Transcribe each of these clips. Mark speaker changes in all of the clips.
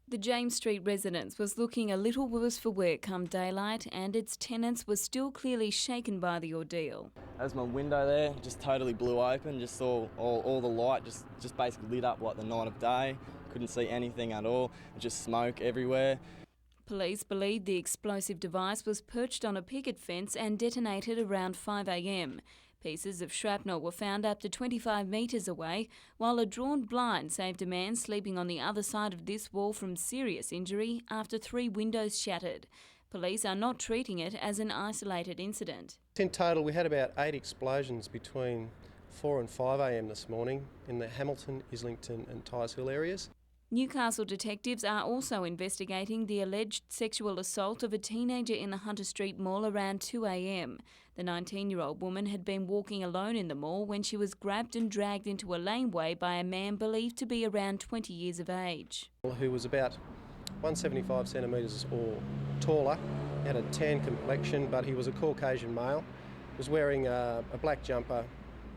Speaker 1: The James Street residence was looking a little worse for wear come daylight, and its tenants were still clearly shaken by the ordeal.
Speaker 2: As my window there just totally blew open, just saw all the light just basically lit up like the night of day. Couldn't see anything at all, just smoke everywhere.
Speaker 1: Police believe the explosive device was perched on a picket fence and detonated around 5 a.m. Pieces of shrapnel were found up to 25 metres away, while a drawn blind saved a man sleeping on the other side of this wall from serious injury after 3 windows shattered. Police are not treating it as an isolated incident.
Speaker 3: In total, we had about 8 explosions between 4 and 5 a.m. this morning in the Hamilton, Islington and Torres Hill areas.
Speaker 1: Newcastle detectives are also investigating the alleged sexual assault of a teenager in the Hunter Street Mall around 2 a.m. The 19-year-old woman had been walking alone in the mall when she was grabbed and dragged into a laneway by a man believed to be around 20 years of age.
Speaker 3: Who was about 175 centimetres or taller, had a tan complexion, but he was a Caucasian male. He was wearing a black jumper,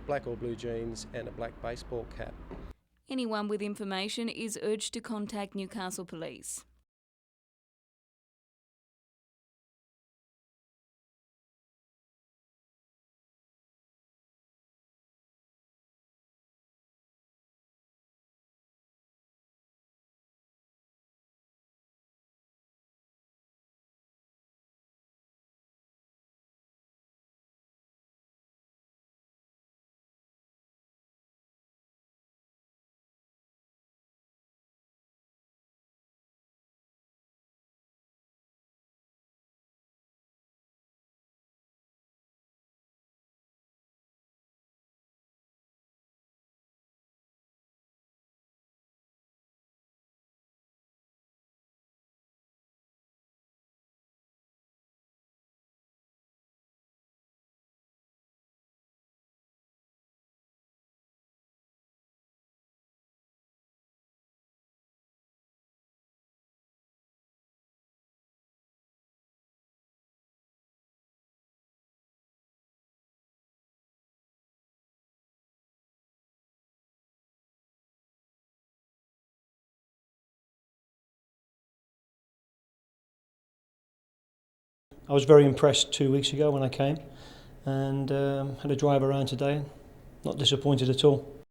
Speaker 3: black or blue jeans and a black baseball cap.
Speaker 1: Anyone with information is urged to contact Newcastle Police.
Speaker 4: I was very impressed 2 weeks ago when I came and had a drive around today. Not disappointed at all.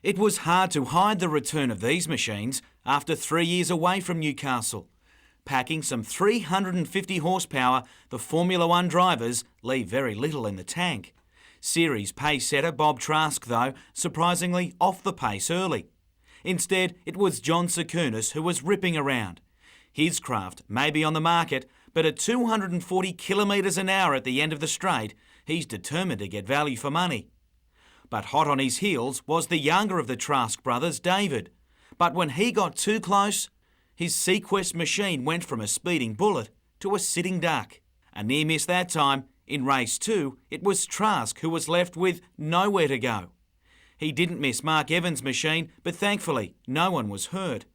Speaker 5: It was hard to hide the return of these machines after 3 years away from Newcastle. Packing some 350 horsepower, the Formula One drivers leave very little in the tank. Series pace setter Bob Trask, though, surprisingly off the pace early. Instead, it was John Sakunis who was ripping around. His craft may be on the market, but at 240 kilometres an hour at the end of the straight, he's determined to get value for money. But hot on his heels was the younger of the Trask brothers, David. But when he got too close, his Sequest machine went from a speeding bullet to a sitting duck. A near miss that time. In race 2, it was Trask who was left with nowhere to go. He didn't miss Mark Evans' machine, but thankfully no one was hurt.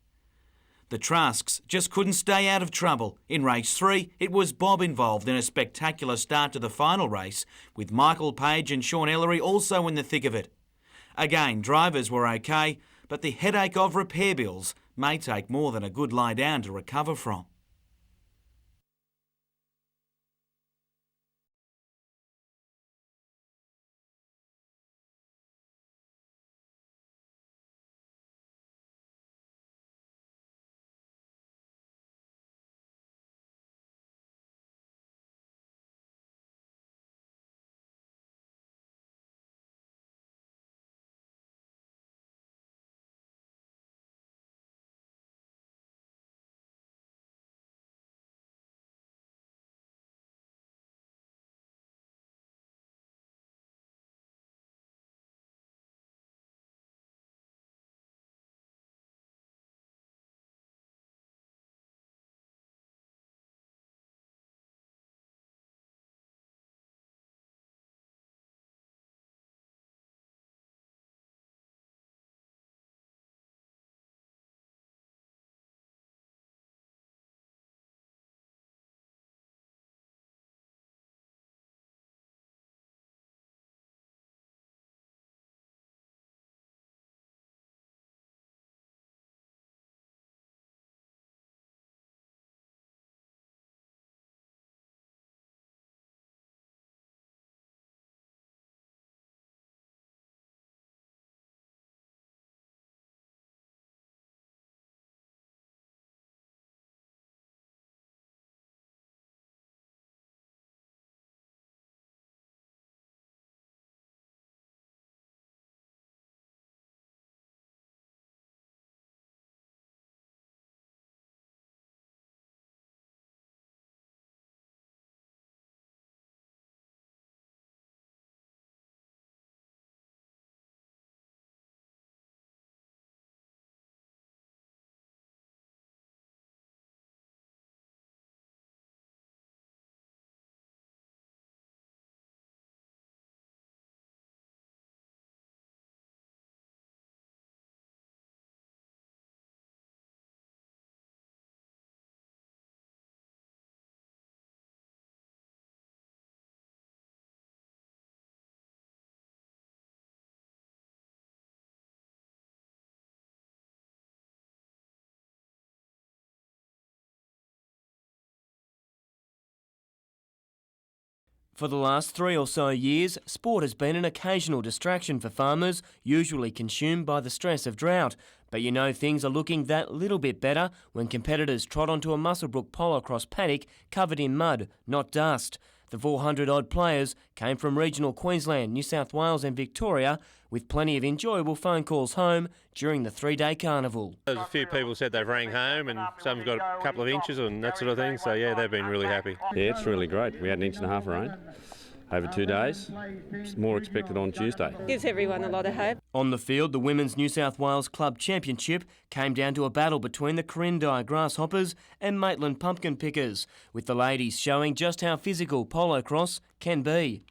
Speaker 5: The Trasks just couldn't stay out of trouble. In race 3, it was Bob involved in a spectacular start to the final race, with Michael Page and Sean Ellery also in the thick of it. Again, drivers were okay, but the headache of repair bills may take more than a good lie down to recover from.
Speaker 6: For the last 3 or so years, sport has been an occasional distraction for farmers, usually consumed by the stress of drought. But you know things are looking that little bit better when competitors trot onto a Muswellbrook polo-cross paddock covered in mud, not dust. The 400-odd players came from regional Queensland, New South Wales and Victoria, with plenty of enjoyable phone calls home during the 3-day carnival.
Speaker 7: There's a few people said they've rang home and some's got a couple of inches and that sort of thing, so yeah, they've been really happy.
Speaker 8: Yeah, it's really great. We had 1.5 inches of rain over 2 days. It's more expected on Tuesday.
Speaker 9: Gives everyone a lot of hope.
Speaker 6: On the field, the Women's New South Wales Club Championship came down to a battle between the Corindai Grasshoppers and Maitland Pumpkin Pickers, with the ladies showing just how physical polo cross can be.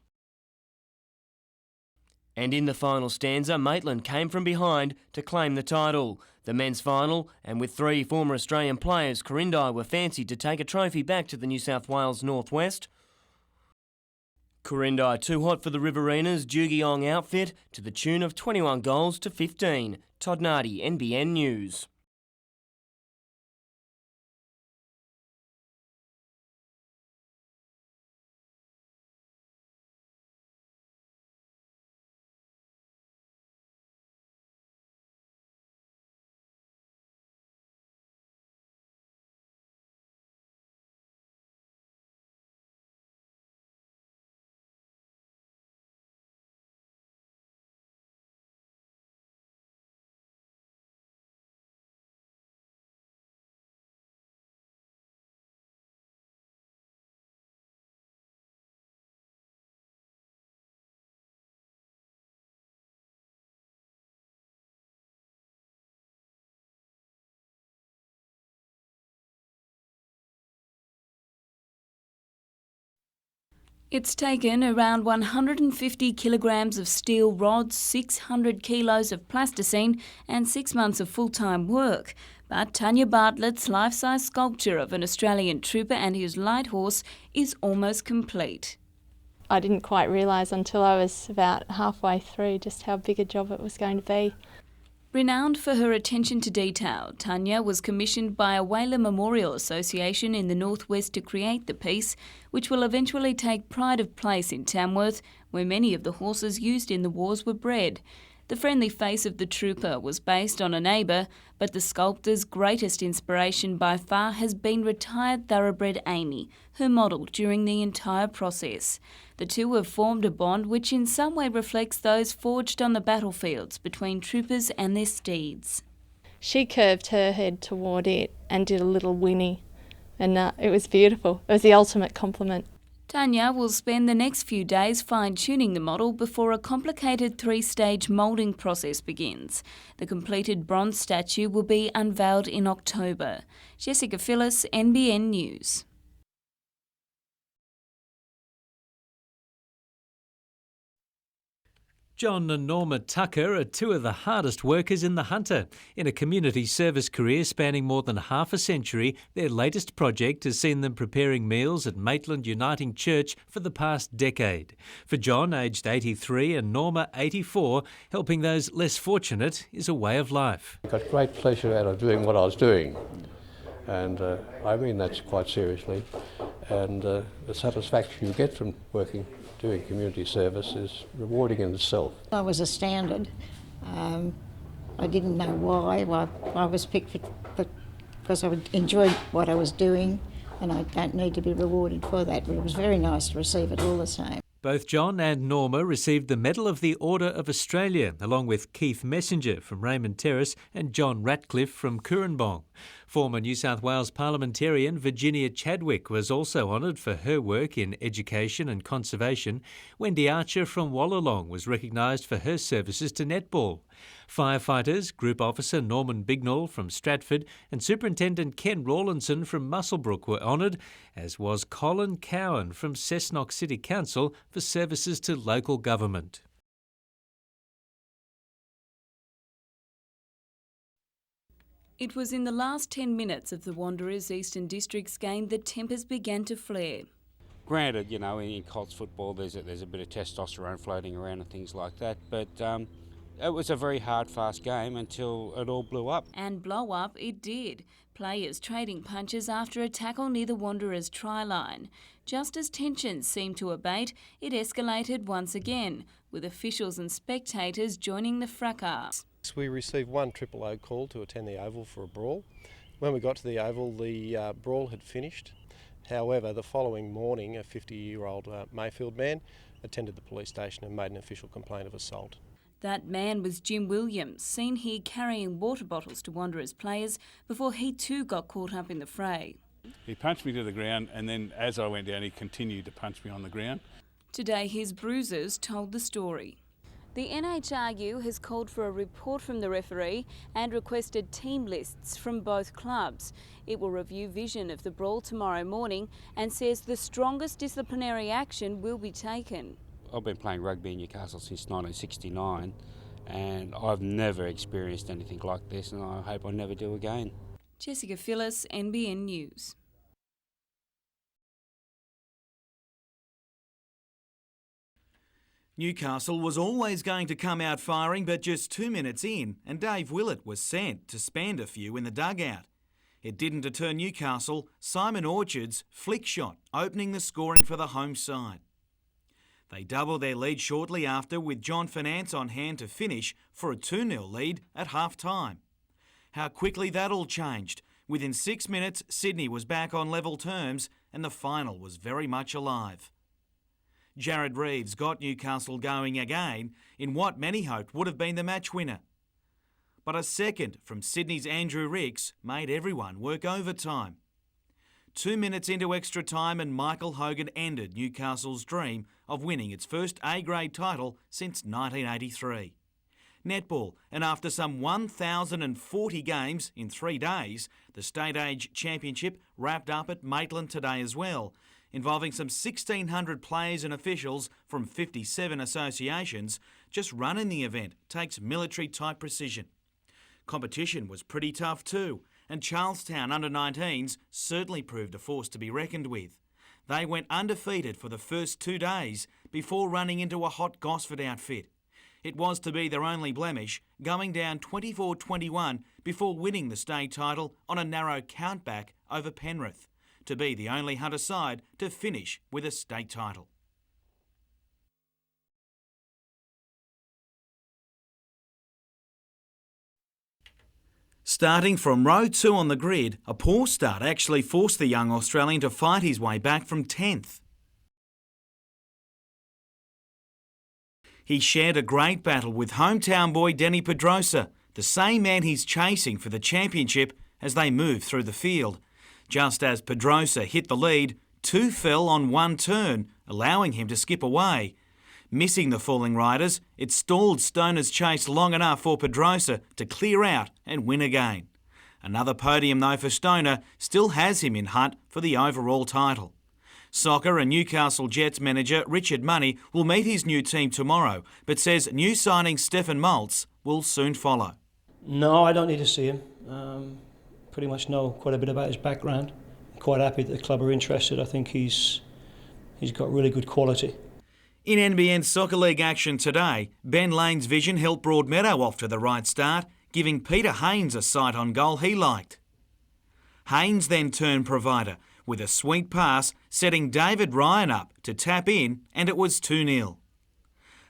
Speaker 6: And in the final stanza, Maitland came from behind to claim the title. The men's final, and with 3 former Australian players, Corindai were fancied to take a trophy back to the New South Wales Northwest. Corindai too hot for the Riverinas Jugiong outfit to the tune of 21 goals to 15. Todd Nardi, NBN News.
Speaker 1: It's taken around 150 kilograms of steel rods, 600 kilos of plasticine and 6 months of full-time work. But Tanya Bartlett's life-size sculpture of an Australian trooper and his light horse is almost complete.
Speaker 10: I didn't quite realise until I was about halfway through just how big a job it was going to be.
Speaker 1: Renowned for her attention to detail, Tanya was commissioned by a Whaler Memorial Association in the northwest to create the piece, which will eventually take pride of place in Tamworth, where many of the horses used in the wars were bred. The friendly face of the trooper was based on a neighbour, but the sculptor's greatest inspiration by far has been retired thoroughbred Amy, her model during the entire process. The two have formed a bond which in some way reflects those forged on the battlefields between troopers and their steeds.
Speaker 10: She curved her head toward it and did a little whinny, and it was beautiful. It was the ultimate compliment.
Speaker 1: Tanya will spend the next few days fine-tuning the model before a complicated 3-stage moulding process begins. The completed bronze statue will be unveiled in October. Jessica Phyllis, NBN News.
Speaker 11: John and Norma Tucker are 2 of the hardest workers in the Hunter. In a community service career spanning more than half a century, their latest project has seen them preparing meals at Maitland Uniting Church for the past decade. For John, aged 83, and Norma, 84, helping those less fortunate is a way of life.
Speaker 12: I got great pleasure out of doing what I was doing, and I mean that's quite seriously. And the satisfaction you get from doing community service is rewarding in itself.
Speaker 13: I was astounded. I didn't know why. I was picked because I enjoyed what I was doing, and I don't need to be rewarded for that, but it was very nice to receive it all the same.
Speaker 11: Both John and Norma received the Medal of the Order of Australia, along with Keith Messenger from Raymond Terrace and John Ratcliffe from Cooranbong. Former New South Wales parliamentarian Virginia Chadwick was also honoured for her work in education and conservation. Wendy Archer from Wallalong was recognised for her services to netball. Firefighters, Group Officer Norman Bignall from Stratford and Superintendent Ken Rawlinson from Muswellbrook were honoured, as was Colin Cowan from Cessnock City Council for services to local government.
Speaker 1: It was in the last 10 minutes of the Wanderers Eastern District's game that tempers began to flare.
Speaker 14: Granted, you know, in Colts football there's a bit of testosterone floating around and things like that, but
Speaker 9: It was a very hard, fast game until it all blew up.
Speaker 1: And blow up it did. Players trading punches after a tackle near the Wanderers' try line. Just as tensions seemed to abate, it escalated once again, with officials and spectators joining the fracas.
Speaker 3: We received one 000 call to attend the Oval for a brawl. When we got to the Oval, the brawl had finished. However, the following morning, a 50-year-old Mayfield man attended the police station and made an official complaint of assault.
Speaker 1: That man was Jim Williams, seen here carrying water bottles to Wanderers players before he too got caught up in the fray.
Speaker 14: He punched me to the ground, and then as I went down he continued to punch me on the ground.
Speaker 1: Today his bruisers told the story. The NHRU has called for a report from the referee and requested team lists from both clubs. It will review vision of the brawl tomorrow morning and says the strongest disciplinary action will be taken.
Speaker 9: I've been playing rugby in Newcastle since 1969 and I've never experienced anything like this, and I hope I never do again.
Speaker 1: Jessica Phyllis, NBN News.
Speaker 5: Newcastle was always going to come out firing, but just 2 minutes in, and Dave Willett was sent to spend a few in the dugout. It didn't deter Newcastle. Simon Orchard's flick shot opening the scoring for the home side. They doubled their lead shortly after, with John Finance on hand to finish for a 2-0 lead at half-time. How quickly that all changed. Within 6 minutes, Sydney was back on level terms and the final was very much alive. Jared Reeves got Newcastle going again in what many hoped would have been the match winner. But a second from Sydney's Andrew Ricks made everyone work overtime. 2 minutes into extra time and Michael Hogan ended Newcastle's dream of winning its first A-grade title since 1983. Netball, and after some 1,040 games in 3 days, the State Age Championship wrapped up at Maitland today as well, involving some 1,600 players and officials from 57 associations. Just running the event takes military-type precision. Competition was pretty tough too, and Charlestown under-19s certainly proved a force to be reckoned with. They went undefeated for the first 2 days before running into a hot Gosford outfit. It was to be their only blemish, going down 24-21 before winning the state title on a narrow countback over Penrith, to be the only Hunter side to finish with a state title. Starting from row 2 on the grid, a poor start actually forced the young Australian to fight his way back from 10th. He shared a great battle with hometown boy Denny Pedrosa, the same man he's chasing for the championship, as they moved through the field. Just as Pedrosa hit the lead, 2 fell on 1 turn, allowing him to skip away. Missing the falling riders, it stalled Stoner's chase long enough for Pedrosa to clear out and win again. Another podium though for Stoner still has him in hunt for the overall title. Soccer and Newcastle Jets manager Richard Money will meet his new team tomorrow, but says new signing Stefan Maltz will soon follow.
Speaker 4: No, I don't need to see him. Pretty much know quite a bit about his background. I'm quite happy that the club are interested. I think he's got really good quality.
Speaker 5: In NBN Soccer League action today, Ben Lane's vision helped Broadmeadow off to the right start, giving Peter Haynes a sight on goal he liked. Haynes then turned provider with a sweet pass, setting David Ryan up to tap in, and it was 2-0.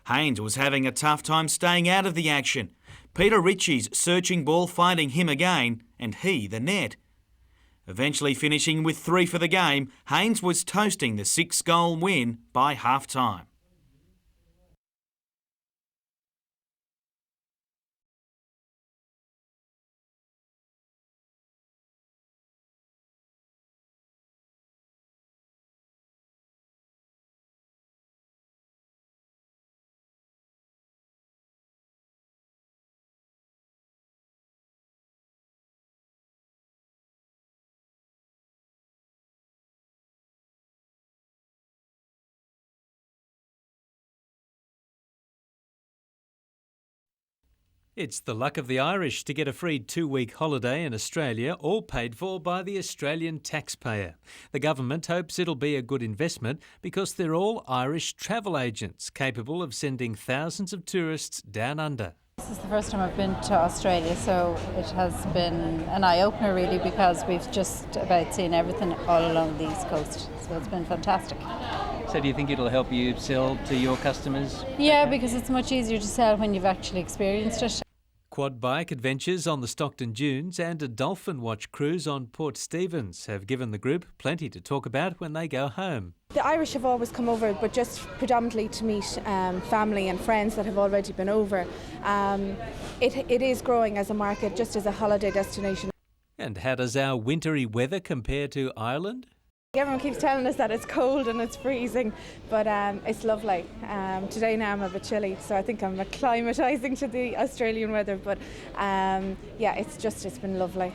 Speaker 5: Haynes was having a tough time staying out of the action. Peter Ritchie's searching ball finding him again, and he the net. Eventually finishing with 3 for the game, Haynes was toasting the 6-goal win by half-time.
Speaker 11: It's the luck of the Irish to get a free 2-week holiday in Australia, all paid for by the Australian taxpayer. The government hopes it'll be a good investment because they're all Irish travel agents capable of sending thousands of tourists down under.
Speaker 15: This is the first time I've been to Australia, so it has been an eye-opener really, because we've just about seen everything all along the east coast, so it's been fantastic.
Speaker 11: So do you think it'll help you sell to your customers?
Speaker 15: Yeah, because it's much easier to sell when you've actually experienced it.
Speaker 11: Quad bike adventures on the Stockton Dunes and a dolphin watch cruise on Port Stephens have given the group plenty to talk about when they go home.
Speaker 16: The Irish have always come over, but just predominantly to meet family and friends that have already been over. It is growing as a market, just as a holiday destination.
Speaker 11: And how does our wintry weather compare to Ireland?
Speaker 16: Everyone keeps telling us that it's cold and it's freezing, but it's lovely. Today now I'm a bit chilly, so I think I'm acclimatising to the Australian weather, but yeah, it's been lovely.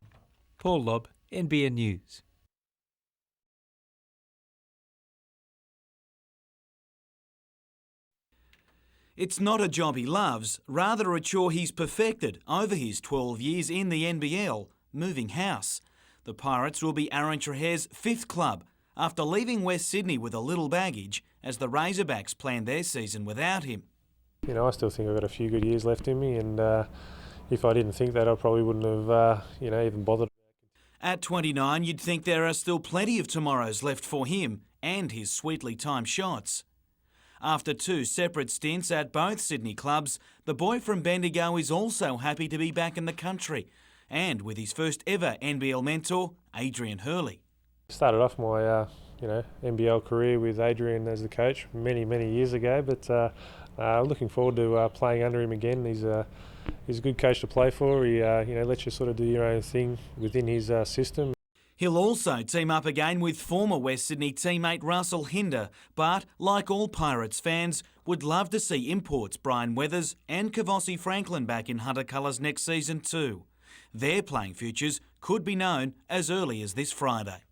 Speaker 11: Paul Lobb, NBN News.
Speaker 5: It's not a job he loves, rather a chore he's perfected over his 12 years in the NBL, moving house. The Pirates will be Aaron Trahair's 5th club after leaving West Sydney with a little baggage as the Razorbacks plan their season without him.
Speaker 17: You know, I still think I've got a few good years left in me, and if I didn't think that, I probably wouldn't have even bothered.
Speaker 5: At 29, you'd think there are still plenty of tomorrows left for him and his sweetly timed shots. After 2 separate stints at both Sydney clubs, the boy from Bendigo is also happy to be back in the country, and with his first ever NBL mentor, Adrian Hurley.
Speaker 17: Started off my NBL career with Adrian as the coach many years ago, but looking forward to playing under him again. He's a good coach to play for. He lets you sort of do your own thing within his system.
Speaker 5: He'll also team up again with former West Sydney teammate Russell Hinder, but like all Pirates fans, would love to see imports Brian Weathers and Kavossi Franklin back in Hunter colours next season too. Their playing futures could be known as early as this Friday.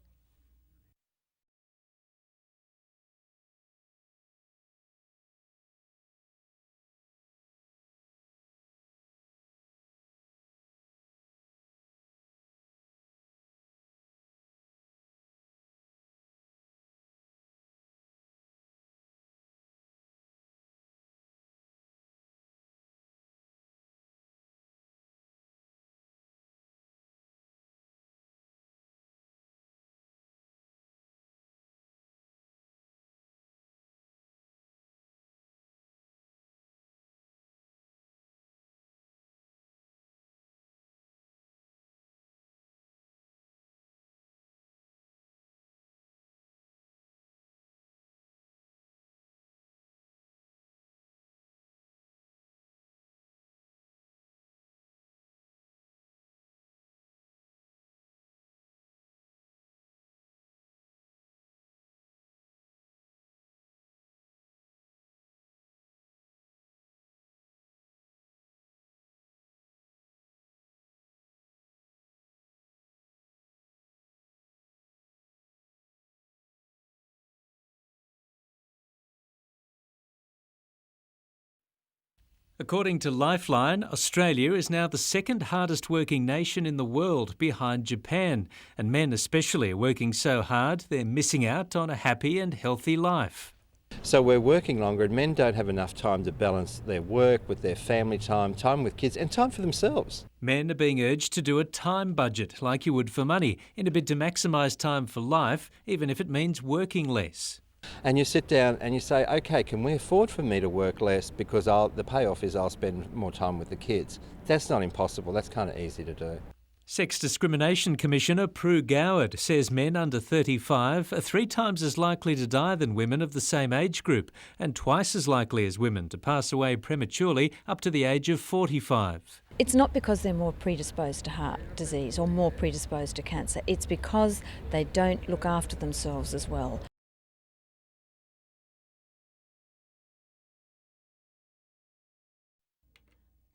Speaker 11: According to Lifeline, Australia is now the 2nd hardest working nation in the world, behind Japan, and men especially are working so hard they're missing out on a happy and healthy life.
Speaker 18: So we're working longer, and men don't have enough time to balance their work with their family time, time with kids and time for themselves.
Speaker 11: Men are being urged to do a time budget like you would for money in a bid to maximise time for life, even if it means working less.
Speaker 18: And you sit down and you say, OK, can we afford for me to work less because the payoff is I'll spend more time with the kids? That's not impossible. That's kind of easy to do.
Speaker 11: Sex Discrimination Commissioner Prue Goward says men under 35 are 3 times as likely to die than women of the same age group, and twice as likely as women to pass away prematurely up to the age of 45.
Speaker 19: It's not because they're more predisposed to heart disease or more predisposed to cancer. It's because they don't look after themselves as well.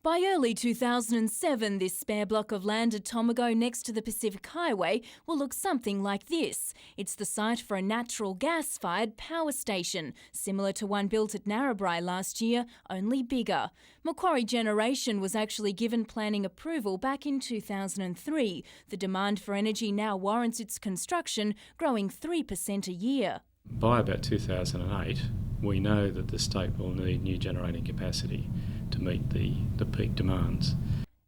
Speaker 1: By early 2007, this spare block of land at Tomago next to the Pacific Highway will look something like this. It's the site for a natural gas-fired power station, similar to one built at Narrabri last year, only bigger. Macquarie Generation was actually given planning approval back in 2003. The demand for energy now warrants its construction, growing 3% a year.
Speaker 20: By about 2008, we know that the state will need new generating capacity to meet the peak demands.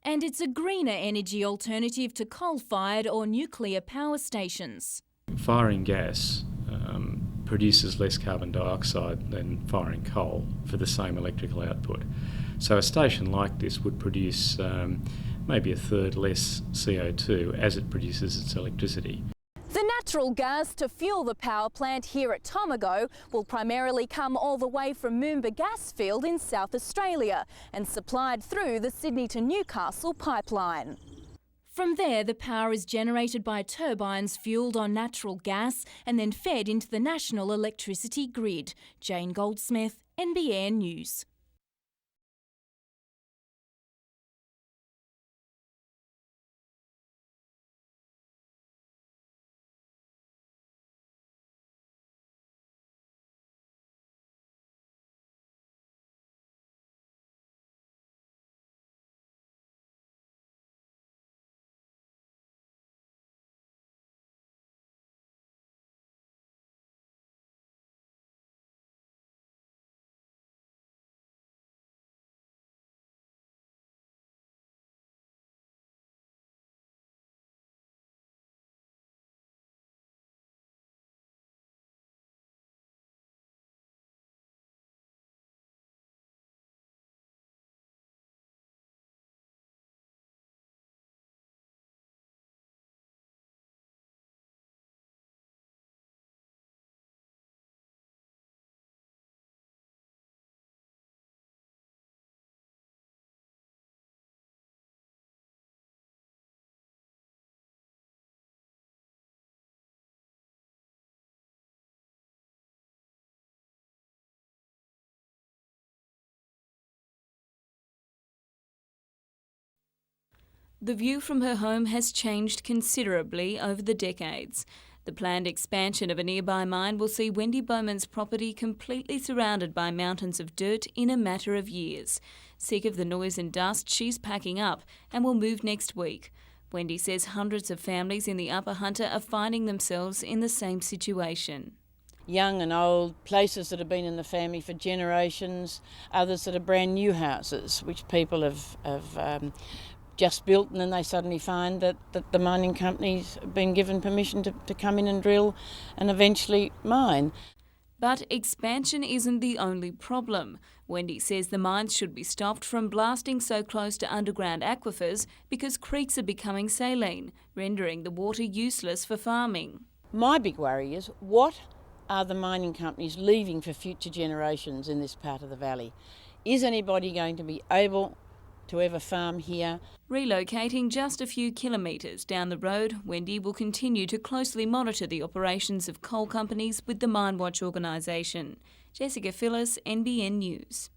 Speaker 21: And it's a greener energy alternative to coal-fired or nuclear power stations.
Speaker 20: Firing gas produces less carbon dioxide than firing coal for the same electrical output. So a station like this would produce maybe a third less CO2 as it produces its electricity.
Speaker 21: The natural gas to fuel the power plant here at Tomago will primarily come all the way from Moomba gas field in South Australia and supplied through the Sydney to Newcastle pipeline. From there, the power is generated by turbines fuelled on natural gas and then fed into the national electricity grid. Jane Goldsmith, NBN News. The view from her home has changed considerably over the decades. The planned expansion of a nearby mine will see Wendy Bowman's property completely surrounded by mountains of dirt in a matter of years. Sick of the noise and dust, she's packing up and will move next week. Wendy says hundreds of families in the Upper Hunter are finding themselves in the same situation.
Speaker 22: Young and old, places that have been in the family for generations, others that are brand new houses, which people have just built, and then they suddenly find that the mining company's been given permission to come in and drill and eventually mine.
Speaker 1: But expansion isn't the only problem. Wendy says the mines should be stopped from blasting so close to underground aquifers because creeks are becoming saline, rendering the water useless for farming.
Speaker 22: My big worry is, what are the mining companies leaving for future generations in this part of the valley? Is anybody going to be able to ever farm here?
Speaker 1: Relocating just a few kilometres down the road, Wendy will continue to closely monitor the operations of coal companies with the Mine Watch organisation. Jessica Phyllis, NBN News.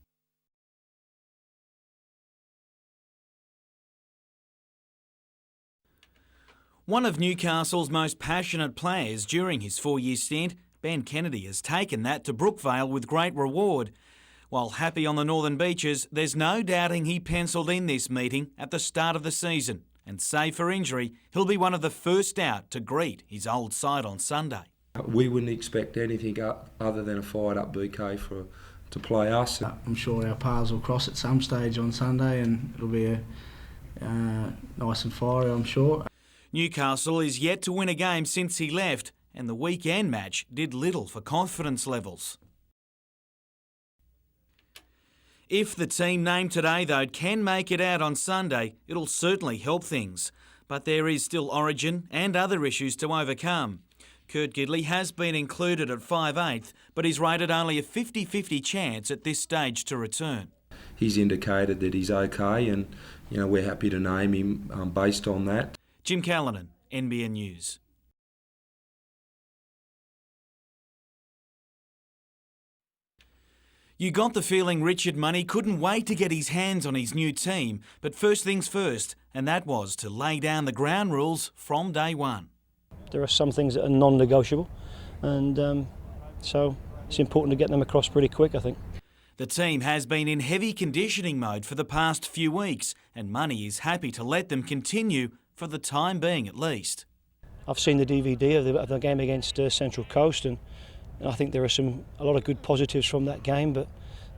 Speaker 5: One of Newcastle's most passionate players during his 4-year stint, Ben Kennedy, has taken that to Brookvale with great reward. While happy on the northern beaches, there's no doubting he pencilled in this meeting at the start of the season, and save for injury, he'll be one of the first out to greet his old side on Sunday.
Speaker 23: We wouldn't expect anything other than a fired-up bouquet to play us.
Speaker 24: I'm sure our paths will cross at some stage on Sunday, and it'll be nice and fiery, I'm sure.
Speaker 5: Newcastle is yet to win a game since he left, and the weekend match did little for confidence levels. If the team named today, though, can make it out on Sunday, it'll certainly help things. But there is still Origin and other issues to overcome. Kurt Gidley has been included at 5/8, but he's rated only a 50-50 chance at this stage to return.
Speaker 23: He's indicated that he's okay, and we're happy to name him based on that.
Speaker 5: Jim Callanan, NBN News. You got the feeling Richard Money couldn't wait to get his hands on his new team, but first things first, and that was to lay down the ground rules from day one.
Speaker 4: There are some things that are non-negotiable, and so it's important to get them across pretty quick, I think.
Speaker 5: The team has been in heavy conditioning mode for the past few weeks, and Money is happy to let them continue for the time being at least.
Speaker 4: I've seen the DVD of the game against Central Coast, and I think there are a lot of good positives from that game, but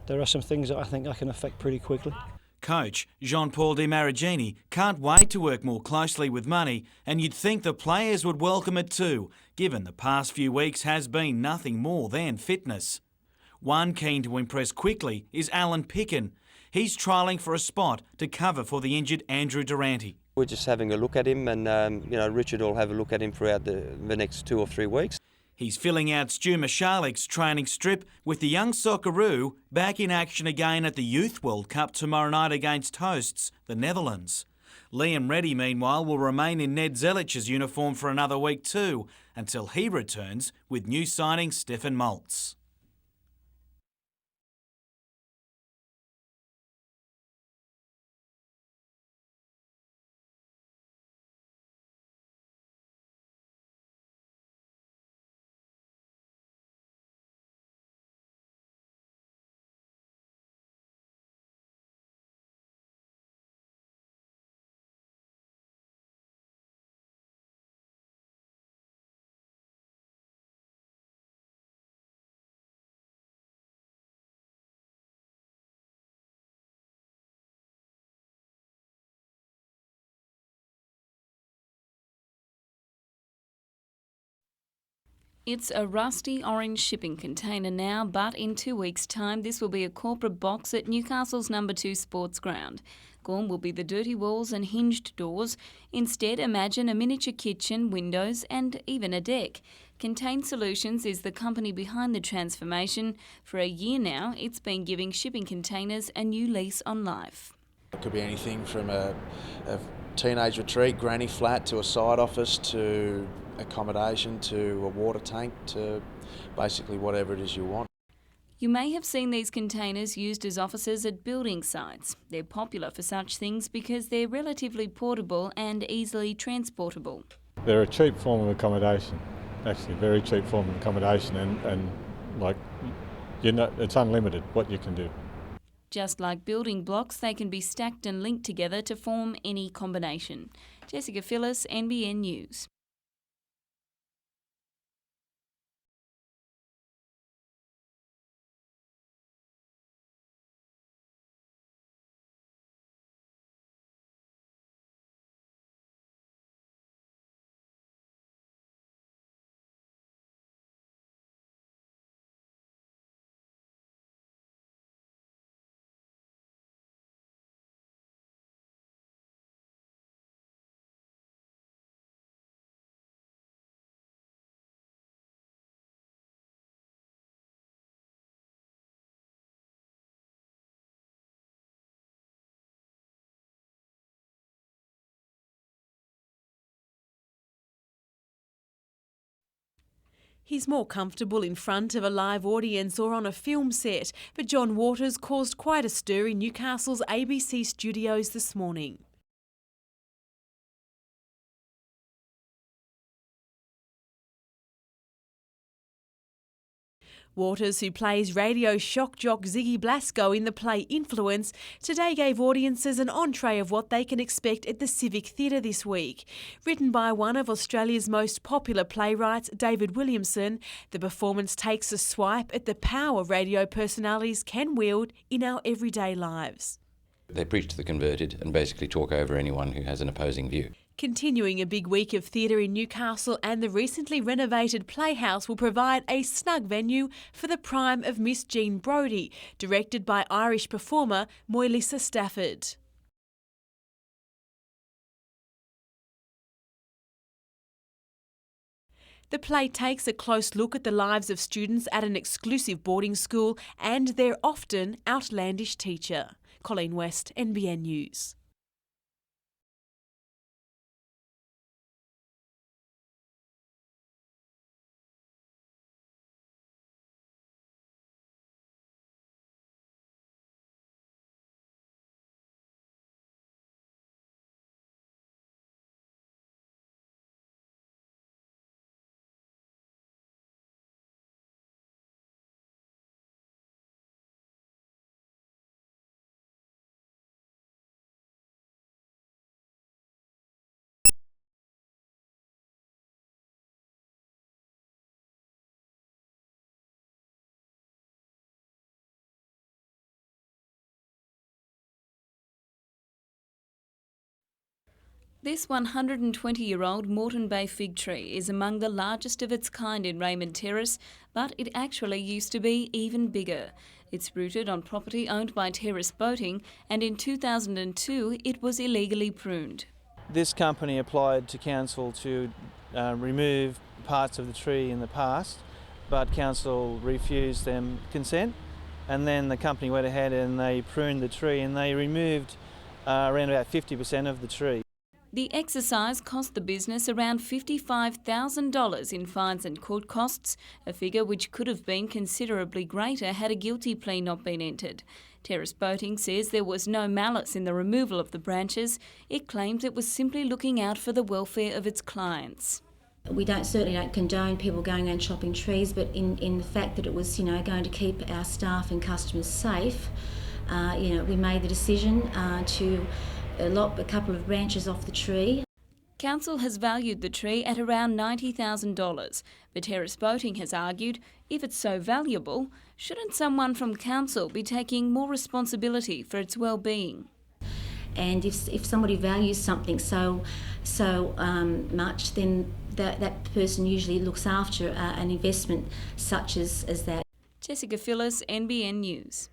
Speaker 4: there are some things that I think I can affect pretty quickly.
Speaker 5: Coach Jean-Paul Di Marigini can't wait to work more closely with money, and you'd think the players would welcome it too, given the past few weeks has been nothing more than fitness. One keen to impress quickly is Alan Picken. He's trialling for a spot to cover for the injured Andrew Durante.
Speaker 2: We're just having a look at him, and Richard will have a look at him throughout the next 2 or 3 weeks.
Speaker 5: He's filling out Stu Mishalik's training strip with the young Socceroo back in action again at the Youth World Cup tomorrow night against hosts, the Netherlands. Liam Reddy, meanwhile, will remain in Ned Zelich's uniform for another week too, until he returns with new signing Stefan Maltz.
Speaker 1: It's a rusty orange shipping container now, but in 2 weeks' time this will be a corporate box at Newcastle's No. 2 sports ground. Gone will be the dirty walls and hinged doors. Instead, imagine a miniature kitchen, windows and even a deck. Contain Solutions is the company behind the transformation. For a year now, it's been giving shipping containers a new lease on life.
Speaker 6: It could be anything from a teenage retreat, granny flat, to a side office, to accommodation, to a water tank, to basically whatever it is you want.
Speaker 1: You may have seen these containers used as offices at building sites. They're popular for such things because they're relatively portable and easily transportable.
Speaker 7: They're a cheap form of accommodation, actually, a very cheap form of accommodation, and it's unlimited what you can do.
Speaker 1: Just like building blocks, they can be stacked and linked together to form any combination. Jessica Phillis, NBN News.
Speaker 8: He's more comfortable in front of a live audience or on a film set, but John Waters caused quite a stir in Newcastle's ABC studios this morning. Waters, who plays radio shock jock Ziggy Blasco in the play Influence, today gave audiences an entree of what they can expect at the Civic Theatre this week. Written by one of Australia's most popular playwrights, David Williamson, the performance takes a swipe at the power radio personalities can wield in our everyday lives.
Speaker 25: They preach to the converted and basically talk over anyone who has an opposing view.
Speaker 8: Continuing a big week of theatre in Newcastle, and the recently renovated Playhouse will provide a snug venue for the prime of Miss Jean Brodie, directed by Irish performer Moilisa Stafford. The play takes a close look at the lives of students at an exclusive boarding school and their often outlandish teacher. Colleen West, NBN News.
Speaker 21: This 120-year-old Moreton Bay fig tree is among the largest of its kind in Raymond Terrace, but it actually used to be even bigger. It's rooted on property owned by Torres Boating, and in 2002 it was illegally pruned.
Speaker 3: This company applied to council to remove parts of the tree in the past, but council refused them consent, and then the company went ahead and they pruned the tree and they removed around about 50% of the tree.
Speaker 21: The exercise cost the business around $55,000 in fines and court costs, a figure which could have been considerably greater had a guilty plea not been entered. Torres Boating says there was no malice in the removal of the branches. It claims it was simply looking out for the welfare of its clients.
Speaker 10: We certainly don't condone people going around chopping trees, but in the fact that it was, going to keep our staff and customers safe, we made the decision to lop a couple of branches off the tree.
Speaker 21: Council has valued the tree at around $90,000, but Torres Boating has argued if it's so valuable, shouldn't someone from council be taking more responsibility for its well-being?
Speaker 10: And if somebody values something so much, then that person usually looks after an investment such as that.
Speaker 21: Jessica Phillis, NBN News.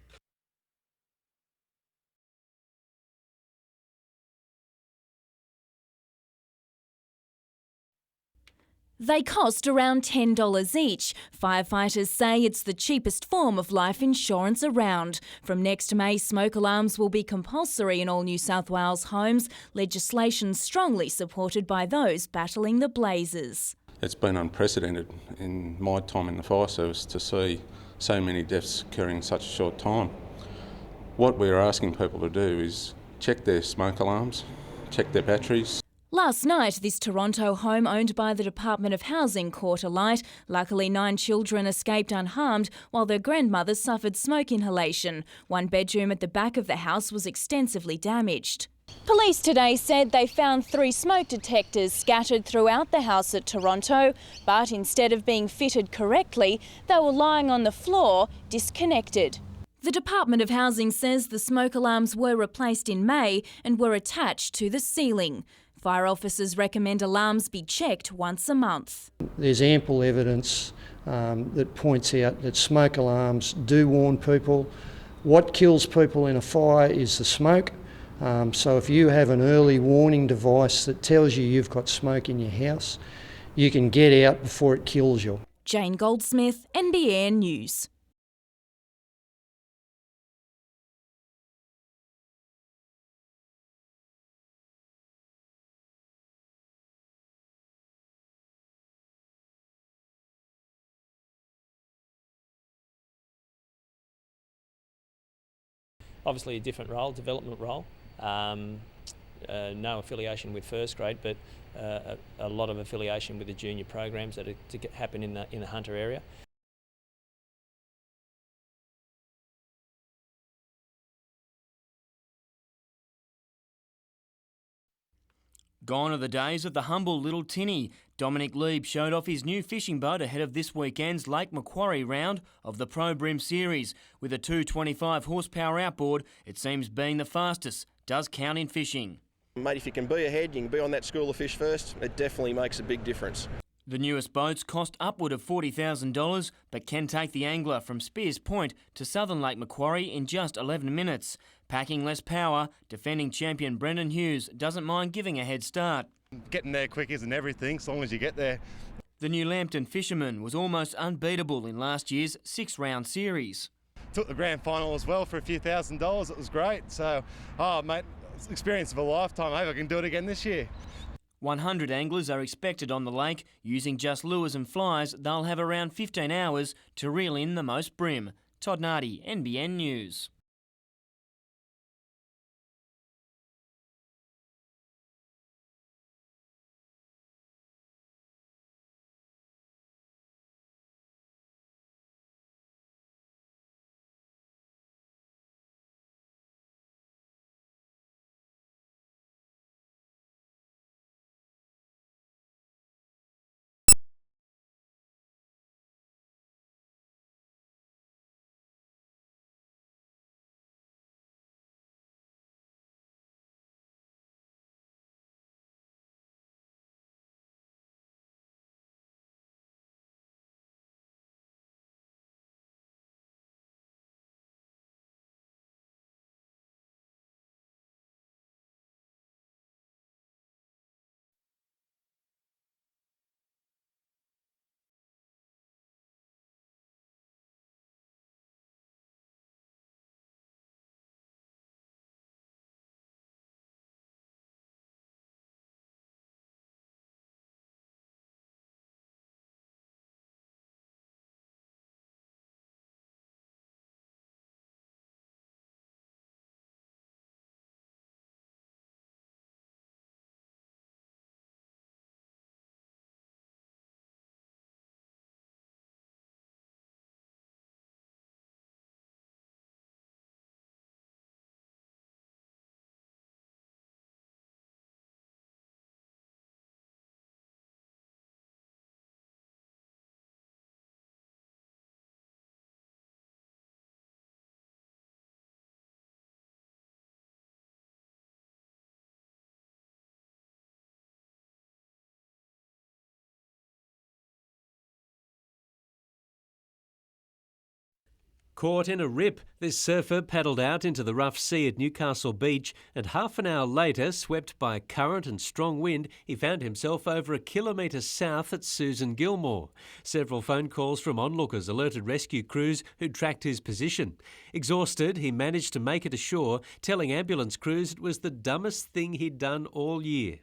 Speaker 12: They cost around $10 each. Firefighters say it's the cheapest form of life insurance around. From next May, smoke alarms will be compulsory in all New South Wales homes, legislation strongly supported by those battling the blazes.
Speaker 13: It's been unprecedented in my time in the fire service to see so many deaths occurring in such a short time. What we're asking people to do is check their smoke alarms, check their batteries.
Speaker 12: Last night, this Toronto home owned by the Department of Housing caught alight. Luckily, 9 children escaped unharmed while their grandmother suffered smoke inhalation. One bedroom at the back of the house was extensively damaged. Police today said they found 3 smoke detectors scattered throughout the house at Toronto, but instead of being fitted correctly, they were lying on the floor, disconnected. The Department of Housing says the smoke alarms were replaced in May and were attached to the ceiling. Fire officers recommend alarms be checked once a month.
Speaker 14: There's ample evidence that points out that smoke alarms do warn people. What kills people in a fire is the smoke. So if you have an early warning device that tells you you've got smoke in your house, you can get out before it kills you.
Speaker 12: Jane Goldsmith, NBN News.
Speaker 26: Obviously a different role, development role, no affiliation with first grade, but a lot of affiliation with the junior programs that are to happen in the Hunter area.
Speaker 5: Gone are the days of the humble little tinny. Dominic Lieb showed off his new fishing boat ahead of this weekend's Lake Macquarie round of the Pro Brim Series. With a 225 horsepower outboard, it seems being the fastest does count in fishing.
Speaker 27: Mate, if you can be ahead, you can be on that school of fish first, it definitely makes a big difference.
Speaker 5: The newest boats cost upward of $40,000, but can take the angler from Spears Point to southern Lake Macquarie in just 11 minutes. Packing less power, defending champion Brendan Hughes doesn't mind giving a head start.
Speaker 28: Getting there quick isn't everything, as long as you get there.
Speaker 5: The new Lambton fisherman was almost unbeatable in last year's 6-round series.
Speaker 28: Took the grand final as well for a few $1,000s, it was great. So, mate, it's experience of a lifetime. I hope I can do it again this year.
Speaker 5: 100 anglers are expected on the lake. Using just lures and flies, they'll have around 15 hours to reel in the most brim. Todd Nardi, NBN News.
Speaker 9: Caught in a rip, this surfer paddled out into the rough sea at Newcastle Beach and half an hour later, swept by current and strong wind, he found himself over a kilometre south at Susan Gilmore. Several phone calls from onlookers alerted rescue crews who'd tracked his position. Exhausted, he managed to make it ashore, telling ambulance crews it was the dumbest thing he'd done all year.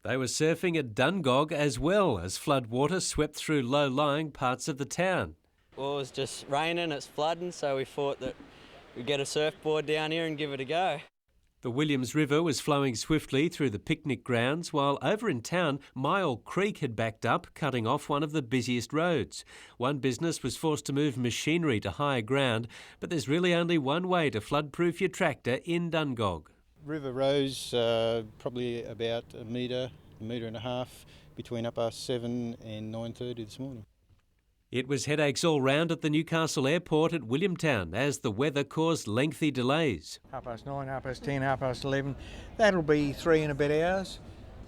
Speaker 9: They were surfing at Dungog as well as floodwater swept through low-lying parts of the town.
Speaker 11: Well, it was just raining, it's flooding, so we thought that we'd get a surfboard down here and give it a go.
Speaker 9: The Williams River was flowing swiftly through the picnic grounds, while over in town, Mile Creek had backed up, cutting off one of the busiest roads. One business was forced to move machinery to higher ground, but there's really only one way to floodproof your tractor in Dungog.
Speaker 15: River rose probably about a metre and a half between 7:30 and 9:30 this morning.
Speaker 9: It was headaches all round at the Newcastle airport at Williamtown as the weather caused lengthy delays.
Speaker 16: 9:30, 10:30, 11:30. That'll be 3 and a bit hours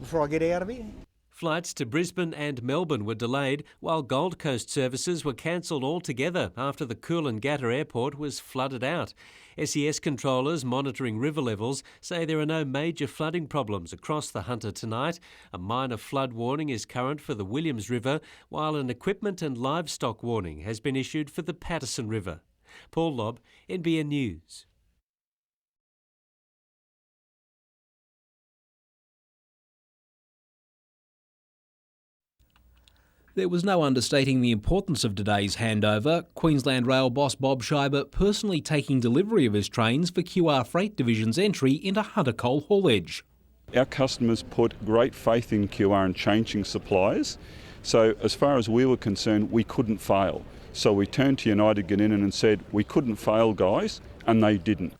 Speaker 16: before I get out of here.
Speaker 9: Flights to Brisbane and Melbourne were delayed, while Gold Coast services were cancelled altogether after the Coolangatta airport was flooded out. SES controllers monitoring river levels say there are no major flooding problems across the Hunter tonight. A minor flood warning is current for the Williams River, while an equipment and livestock warning has been issued for the Patterson River. Paul Lobb, NBN News.
Speaker 17: There was no understating the importance of today's handover, Queensland Rail boss Bob Schreiber personally taking delivery of his trains for QR Freight Division's entry into Hunter coal haulage.
Speaker 18: Our customers put great faith in QR and changing suppliers, so as far as we were concerned, we couldn't fail. So we turned to United Gunninan and said, we couldn't fail, guys, and they didn't.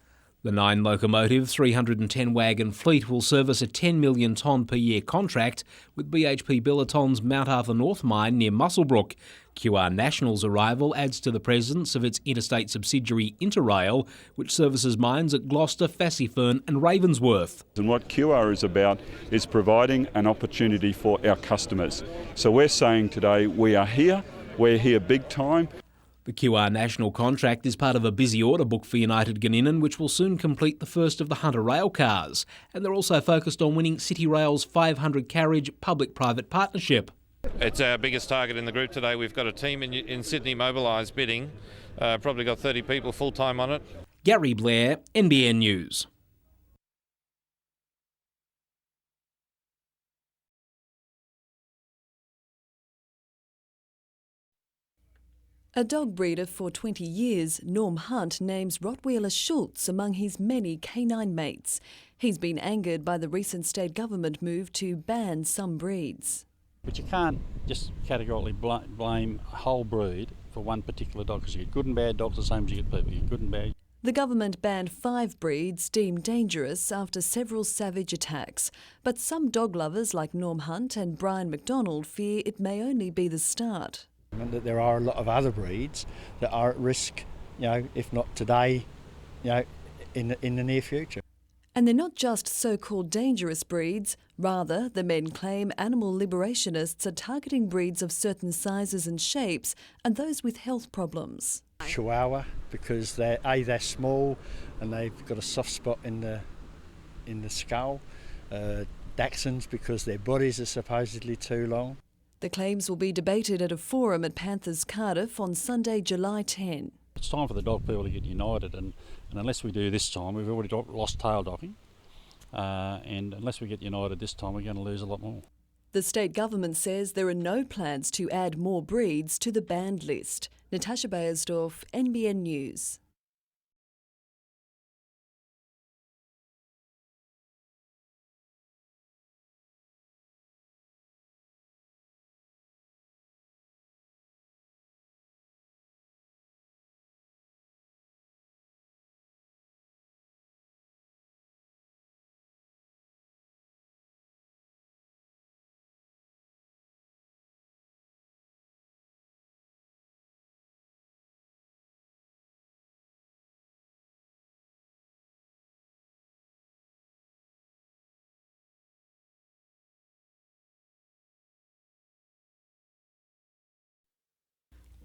Speaker 17: The 9-locomotive, 310-wagon fleet will service a 10 million tonne per year contract with BHP Billiton's Mount Arthur North mine near Muswellbrook. QR National's arrival adds to the presence of its interstate subsidiary Interrail, which services mines at Gloucester, Fassifern and Ravensworth.
Speaker 18: And what QR is about is providing an opportunity for our customers. So we're saying today, we're here big time.
Speaker 17: The QR National contract is part of a busy order book for United Gunninan, which will soon complete the first of the Hunter rail cars. And they're also focused on winning City Rail's 500-carriage public-private partnership.
Speaker 19: It's our biggest target in the group today. We've got a team in Sydney mobilised bidding, probably got 30 people full-time on it.
Speaker 17: Gary Blair, NBN News.
Speaker 20: A dog breeder for 20 years, Norm Hunt names Rottweiler Schultz among his many canine mates. He's been angered by the recent state government move to ban some breeds.
Speaker 29: But you can't just categorically blame a whole breed for one particular dog, because you get good and bad dogs the same as you get people. You get good and bad.
Speaker 20: The government banned 5 breeds deemed dangerous after several savage attacks. But some dog lovers like Norm Hunt and Brian McDonald fear it may only be the start.
Speaker 16: And that there are a lot of other breeds that are at risk, if not today, in the near future.
Speaker 20: And they're not just so-called dangerous breeds. Rather, the men claim animal liberationists are targeting breeds of certain sizes and shapes and those with health problems.
Speaker 16: Chihuahua, because they're small and they've got a soft spot in the skull. Dachshunds, because their bodies are supposedly too long.
Speaker 20: The claims will be debated at a forum at Panthers Cardiff on Sunday, July 10.
Speaker 29: It's time for the dog people to get united, and unless we do this time, we've already lost tail docking, and unless we get united this time, we're going to lose a lot more.
Speaker 20: The state government says there are no plans to add more breeds to the banned list. Natasha Bayersdorf, NBN News.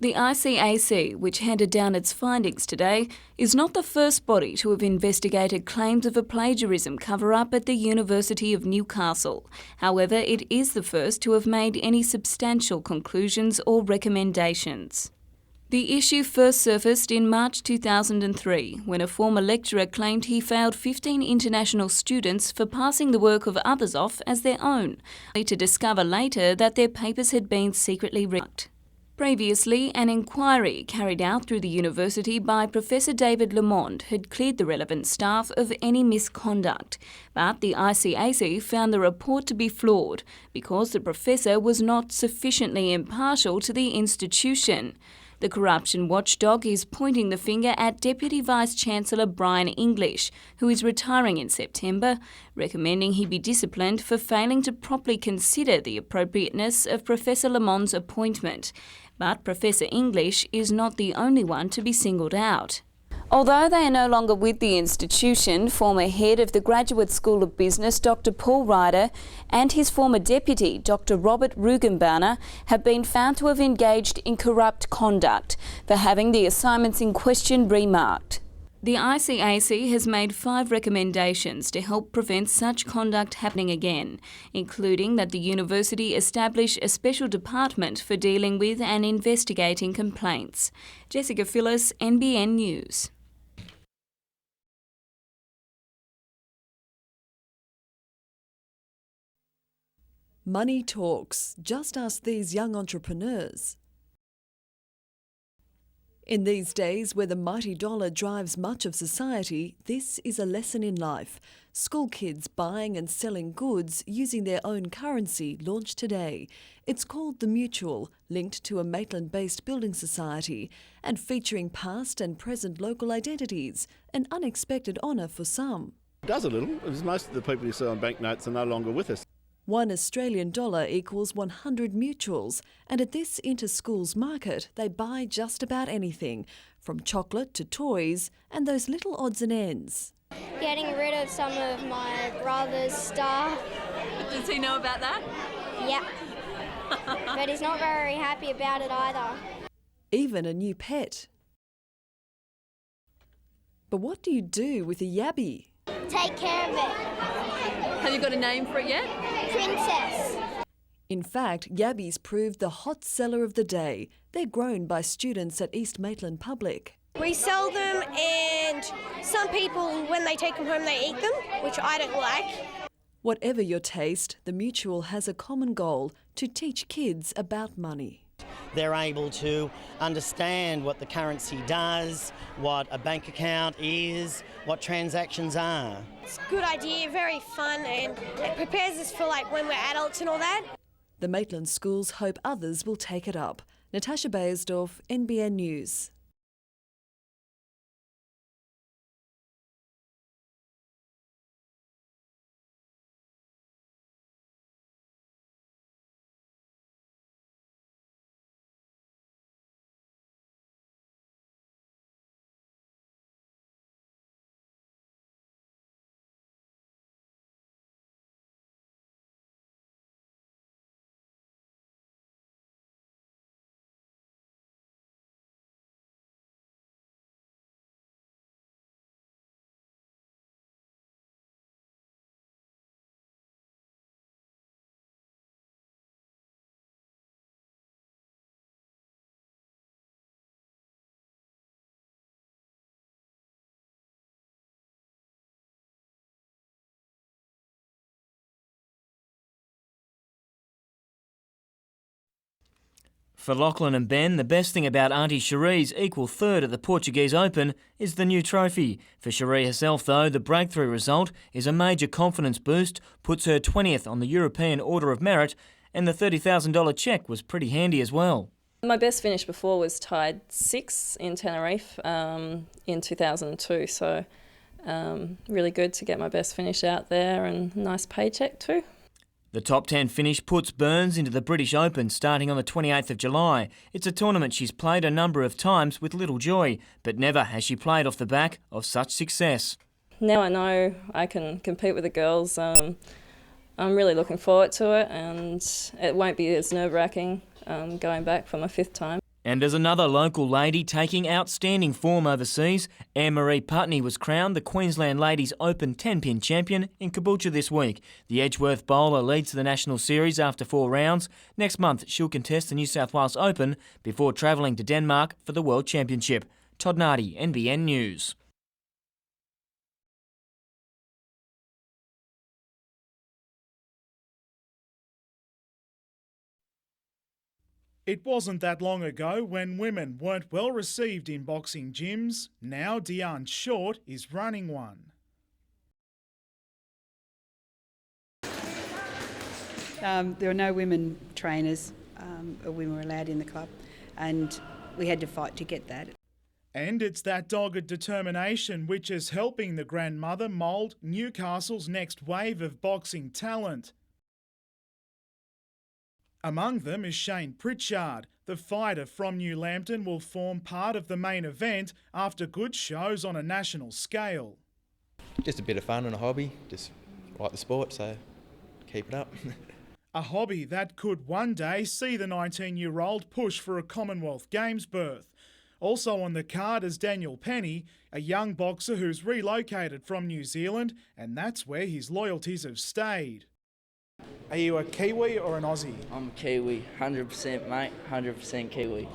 Speaker 21: The ICAC, which handed down its findings today, is not the first body to have investigated claims of a plagiarism cover-up at the University of Newcastle. However, it is the first to have made any substantial conclusions or recommendations. The issue first surfaced in March 2003, when a former lecturer claimed he failed 15 international students for passing the work of others off as their own, only to discover later that their papers had been secretly written. Previously, an inquiry carried out through the university by Professor David Lamond had cleared the relevant staff of any misconduct, but the ICAC found the report to be flawed because the professor was not sufficiently impartial to the institution. The corruption watchdog is pointing the finger at Deputy Vice-Chancellor Brian English, who is retiring in September, recommending he be disciplined for failing to properly consider the appropriateness of Professor Lamond's appointment. But Professor English is not the only one to be singled out. Although they are no longer with the institution, former head of the Graduate School of Business, Dr Paul Ryder, and his former deputy, Dr Robert Rugenbauer, have been found to have engaged in corrupt conduct for having the assignments in question remarked. The ICAC has made 5 recommendations to help prevent such conduct happening again, including that the university establish a special department for dealing with and investigating complaints. Jessica Phyllis, NBN News.
Speaker 20: Money talks. Just ask these young entrepreneurs. In these days where the mighty dollar drives much of society, this is a lesson in life. School kids buying and selling goods using their own currency launched today. It's called The Mutual, linked to a Maitland-based building society and featuring past and present local identities, an unexpected honour for some.
Speaker 1: It does a little, because most of the people who sell on banknotes are no longer with us.
Speaker 20: $1 Australian equals 100 mutuals, and at this inter-schools market they buy just about anything, from chocolate to toys and those little odds and ends.
Speaker 2: Getting rid of some of my brother's stuff.
Speaker 4: Does he know about that?
Speaker 2: Yep. But he's not very happy about it either.
Speaker 20: Even a new pet. But what do you do with a yabby?
Speaker 2: Take care of it.
Speaker 4: Have you got a name for it yet?
Speaker 2: Princess.
Speaker 20: In fact, yabbies proved the hot seller of the day. They're grown by students at East Maitland Public.
Speaker 6: We sell them, and some people, when they take them home, they eat them, which I don't like.
Speaker 20: Whatever your taste, the Mutual has a common goal: to teach kids about money.
Speaker 7: They're able to understand what the currency does, what a bank account is, what transactions are.
Speaker 6: It's a good idea, very fun, and it prepares us for when we're adults and all that.
Speaker 20: The Maitland schools hope others will take it up. Natasha Bayersdorf, NBN News.
Speaker 5: For Lachlan and Ben, the best thing about Auntie Cherie's equal third at the Portuguese Open is the new trophy. For Cherie herself, though, the breakthrough result is a major confidence boost, puts her 20th on the European Order of Merit, and the $30,000 cheque was pretty handy as well.
Speaker 22: My best finish before was tied 6 in Tenerife in 2002, so really good to get my best finish out there, and nice paycheck too.
Speaker 5: The top 10 finish puts Burns into the British Open starting on the 28th of July. It's a tournament she's played a number of times with little joy, but never has she played off the back of such success.
Speaker 22: Now I know I can compete with the girls. I'm really looking forward to it, and it won't be as nerve-wracking going back for my 5th time.
Speaker 3: And as another local lady taking outstanding form overseas, Anne-Marie Putney was crowned the Queensland Ladies Open 10-pin champion in Caboolture this week. The Edgeworth bowler leads the national series after 4 rounds. Next month, she'll contest the New South Wales Open before travelling to Denmark for the World Championship. Todd Nardi, NBN News.
Speaker 8: It wasn't that long ago when women weren't well received in boxing gyms. Now Deanne Short is running one.
Speaker 10: There were no women trainers or women were allowed in the club, and we had to fight to get that.
Speaker 8: And it's that dogged determination which is helping the grandmother mould Newcastle's next wave of boxing talent. Among them is Shane Pritchard. The fighter from New Lambton will form part of the main event after good shows on a national scale.
Speaker 12: Just a bit of fun and a hobby, just like the sport, so keep it up.
Speaker 8: A hobby that could one day see the 19-year-old push for a Commonwealth Games berth. Also on the card is Daniel Penny, a young boxer who's relocated from New Zealand, and that's where his loyalties have stayed. Are you a Kiwi or an Aussie?
Speaker 13: I'm a Kiwi, 100% mate, 100% Kiwi.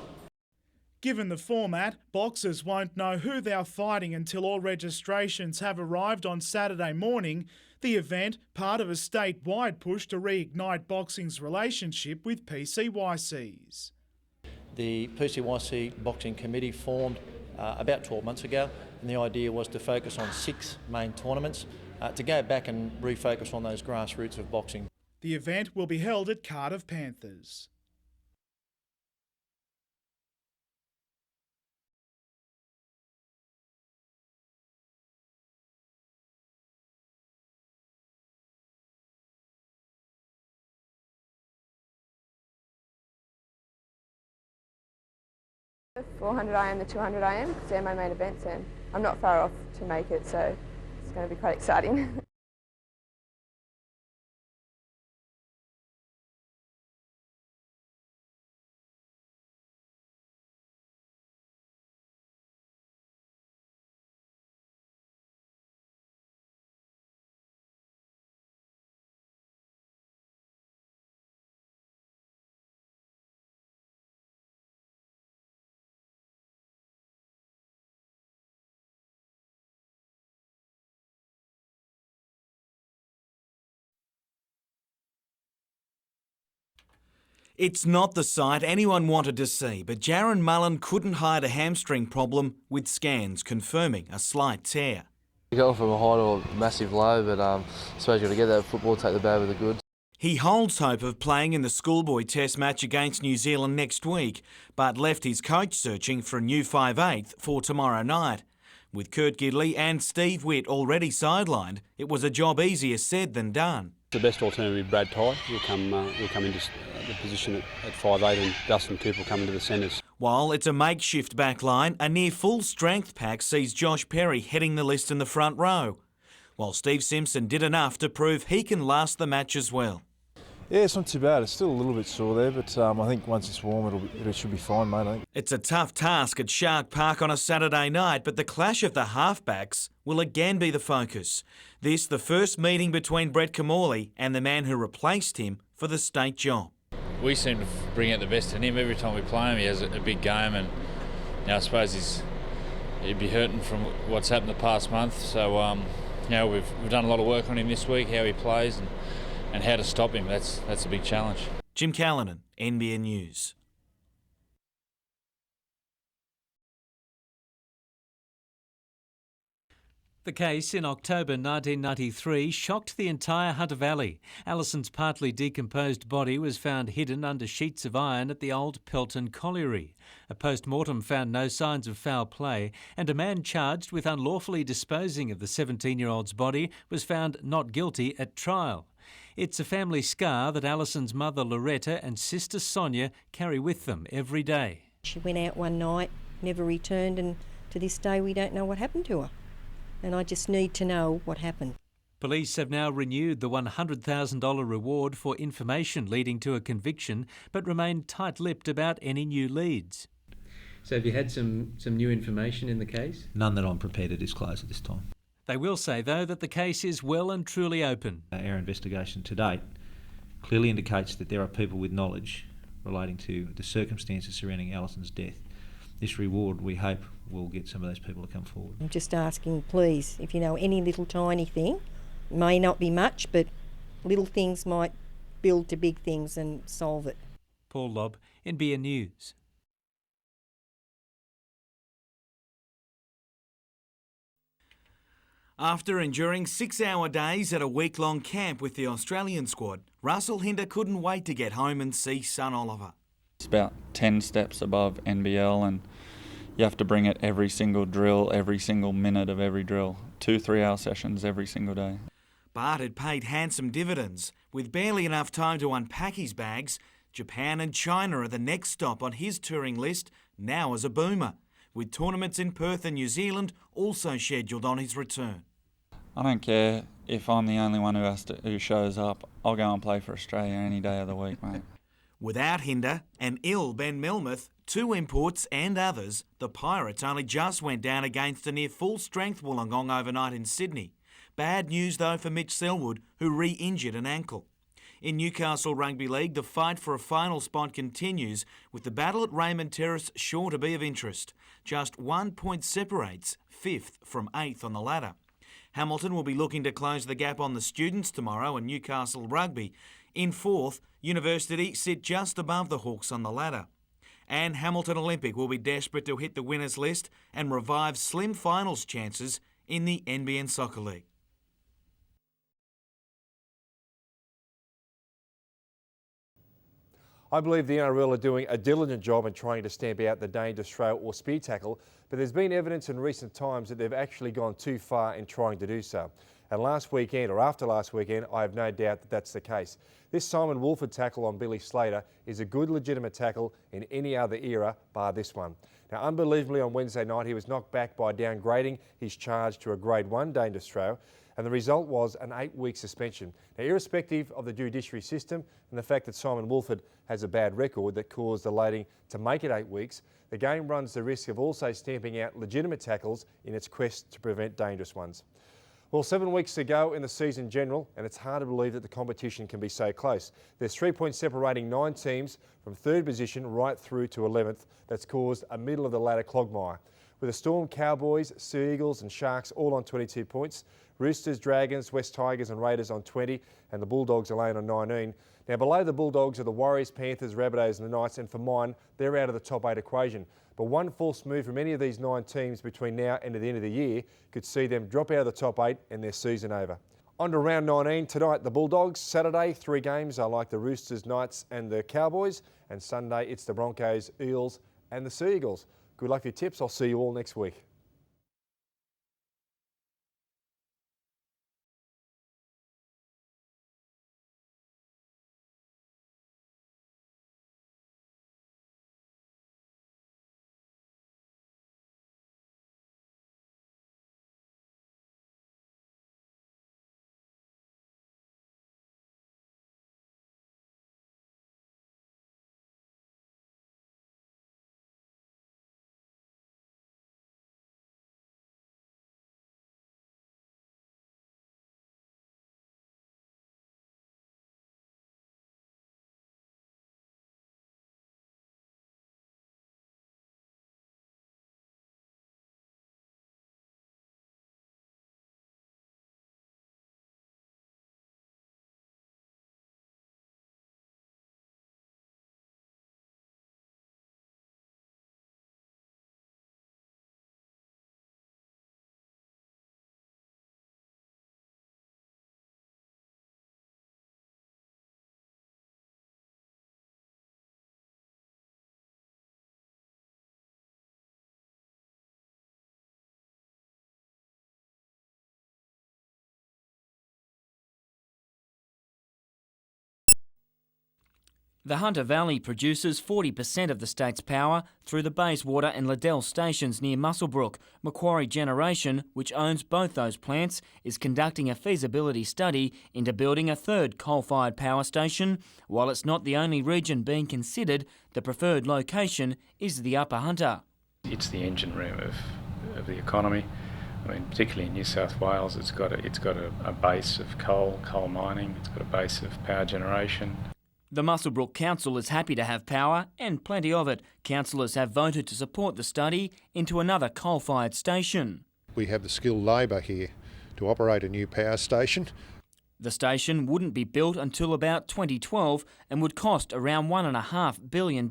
Speaker 8: Given the format, boxers won't know who they're fighting until all registrations have arrived on Saturday morning. The event, part of a statewide push to reignite boxing's relationship with PCYCs.
Speaker 14: The PCYC Boxing Committee formed about 12 months ago, and the idea was to focus on 6 main tournaments, to go back and refocus on those grassroots of boxing.
Speaker 8: The event will be held at Cardiff Panthers.
Speaker 23: The 400 IM, the 200 IM, because they're my main events, and I'm not far off to make it, so it's going to be quite exciting.
Speaker 5: It's not the sight anyone wanted to see, but Jaron Mullen couldn't hide a hamstring problem with scans confirming a slight tear.
Speaker 24: You go from a high to a massive low, but I suppose you've got to get that football, take the bad with the good.
Speaker 5: He holds hope of playing in the schoolboy test match against New Zealand next week, but left his coach searching for a new 5/8 for tomorrow night. With Kurt Gidley and Steve Witt already sidelined, it was a job easier said than done.
Speaker 29: The best alternative, Brad Tighe, will come into the position at 5'8", and Dustin Cooper will come into the centres.
Speaker 5: While it's a makeshift back line, a near full strength pack sees Josh Perry heading the list in the front row, while Steve Simpson did enough to prove he can last the match as well.
Speaker 25: Yeah, it's not too bad. It's still a little bit sore there, but I think once it's warm, it should be fine, mate. I think.
Speaker 5: It's a tough task at Shark Park on a Saturday night, but the clash of the halfbacks will again be the focus. This, the first meeting between Brett Camorley and the man who replaced him for the state job.
Speaker 30: We seem to bring out the best in him every time we play him. He has a big game, and I suppose he'd be hurting from what's happened the past month. So we've done a lot of work on him this week, how he plays and how to stop him. That's a big challenge.
Speaker 5: Jim Callanan, NBN News.
Speaker 9: The case in October 1993 shocked the entire Hunter Valley. Alison's partly decomposed body was found hidden under sheets of iron at the old Pelton Colliery. A post-mortem found no signs of foul play, and a man charged with unlawfully disposing of the 17-year-old's body was found not guilty at trial. It's a family scar that Alison's mother Loretta and sister Sonia carry with them every day.
Speaker 31: She went out one night, never returned, and to this day we don't know what happened to her. And I just need to know what happened.
Speaker 9: Police have now renewed the $100,000 reward for information leading to a conviction, but remain tight-lipped about any new leads. So have you had some new information in the case?
Speaker 1: None that I'm prepared to disclose at this time.
Speaker 9: They will say, though, that the case is well and truly open.
Speaker 1: Our investigation to date clearly indicates that there are people with knowledge relating to the circumstances surrounding Alison's death. This reward, we hope, will get some of those people to come forward.
Speaker 31: I'm just asking, please, if you know any little tiny thing, may not be much, but little things might build to big things and solve it.
Speaker 9: Paul Lobb, NBN News.
Speaker 5: After enduring 6-hour days at a week-long camp with the Australian squad, Russell Hinder couldn't wait to get home and see son Oliver.
Speaker 11: It's about 10 steps above NBL, and you have to bring it every single drill, every single minute of every drill. 2 3-hour sessions every single day.
Speaker 5: But it paid handsome dividends. With barely enough time to unpack his bags, Japan and China are the next stop on his touring list, now as a boomer, with tournaments in Perth and New Zealand also scheduled on his return.
Speaker 11: I don't care if I'm the only one who shows up. I'll go and play for Australia any day of the week, mate.
Speaker 5: Without Hinder and ill Ben Melmoth, 2 imports and others, the Pirates only just went down against a near full-strength Wollongong overnight in Sydney. Bad news though for Mitch Selwood, who re-injured an ankle. In Newcastle Rugby League, the fight for a final spot continues, with the battle at Raymond Terrace sure to be of interest. Just 1 point separates 5th from 8th on the ladder. Hamilton will be looking to close the gap on the Students tomorrow and Newcastle Rugby. In 4th, University sit just above the Hawks on the ladder. And Hamilton Olympic will be desperate to hit the winners list and revive slim finals chances in the NBN Soccer League.
Speaker 15: I believe the NRL are doing a diligent job in trying to stamp out the dangerous throw or speed tackle, but there's been evidence in recent times that they've actually gone too far in trying to do so. And last weekend, or after last weekend, I have no doubt that that's the case. This Simon Woolford tackle on Billy Slater is a good legitimate tackle in any other era bar this one. Now, unbelievably on Wednesday night, he was knocked back by downgrading his charge to a Grade 1 dangerous throw, and the result was an 8-week suspension. Now, irrespective of the judiciary system and the fact that Simon Woolford has a bad record that caused the lading to make it 8 weeks, the game runs the risk of also stamping out legitimate tackles in its quest to prevent dangerous ones. Well, 7 weeks to go in the season general, and it's hard to believe that the competition can be so close. There's 3 points separating 9 teams from 3rd position right through to 11th. That's caused a middle of the ladder quagmire. With the Storm, Cowboys, Sea Eagles and Sharks all on 22 points, Roosters, Dragons, West Tigers and Raiders on 20, and the Bulldogs alone on 19. Now below the Bulldogs are the Warriors, Panthers, Rabbitohs and the Knights, and for mine, they're out of the top 8 equation. But one false move from any of these 9 teams between now and the end of the year could see them drop out of the top 8 and their season over. On to round 19. Tonight, the Bulldogs. Saturday, 3 games are like the Roosters, Knights and the Cowboys. And Sunday, it's the Broncos, Eels and the Sea Eagles. Good luck for your tips. I'll see you all next week.
Speaker 3: The Hunter Valley produces 40% of the state's power through the Bayswater and Liddell stations near Muswellbrook. Macquarie Generation, which owns both those plants, is conducting a feasibility study into building a 3rd coal-fired power station. While it's not the only region being considered, the preferred location is the Upper Hunter.
Speaker 2: It's the engine room of the economy. I mean, particularly in New South Wales, it's got a base of coal mining, it's got a base of power generation.
Speaker 3: The Muswellbrook Council is happy to have power, and plenty of it. Councillors have voted to support the study into another coal-fired station.
Speaker 4: We have the skilled labour here to operate a new power station.
Speaker 3: The station wouldn't be built until about 2012 and would cost around $1.5 billion.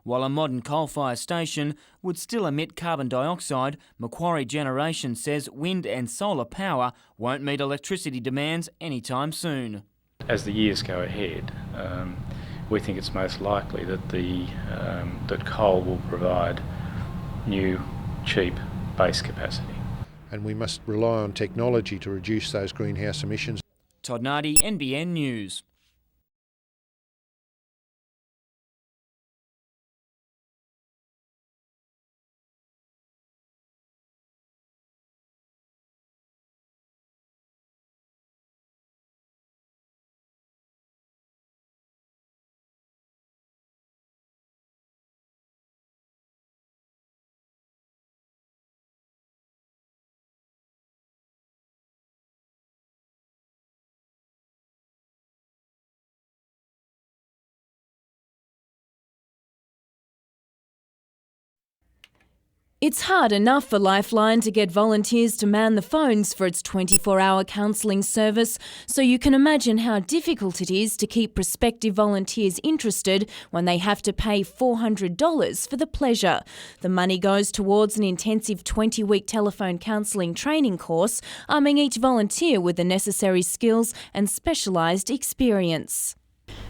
Speaker 3: While a modern coal-fired station would still emit carbon dioxide, Macquarie Generation says wind and solar power won't meet electricity demands anytime soon.
Speaker 2: As the years go ahead, we think it's most likely that that coal will provide new, cheap base capacity.
Speaker 4: And we must rely on technology to reduce those greenhouse emissions.
Speaker 3: Todd Nardi, NBN News.
Speaker 7: It's hard enough for Lifeline to get volunteers to man the phones for its 24-hour counselling service, so you can imagine how difficult it is to keep prospective volunteers interested when they have to pay $400 for the pleasure. The money goes towards an intensive 20-week telephone counselling training course, arming each volunteer with the necessary skills and specialised experience.